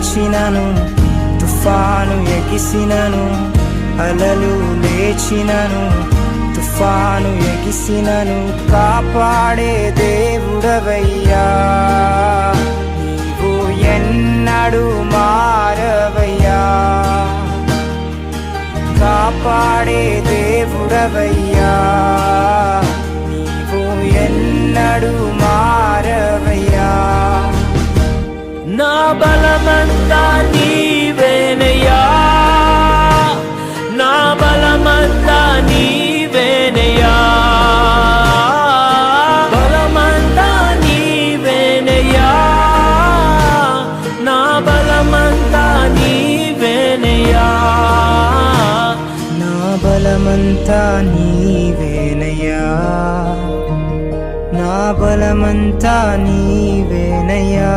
లేచినను, తుఫాను ఎగిసినను, అలలు లేచినను, తుఫాను ఎగిసినను, కాపాడే దేవుడవయ్యా. నీవు ఎన్నడూ మారవయ్యా, కాపాడే దేవుడవయ్యా. నీవు ఎన్నడూ మారవయ్యా. నా బలమంతా నీవేనయ్యా, నా బలమంతా నీవేనయ్యా, బలమంతా నీవేనయ్యా, నా బలమంతా నీవేనయ్యా, నా బలమంతా నీవేనయ్యా, నా బలమంతా నీవేనయ్యా.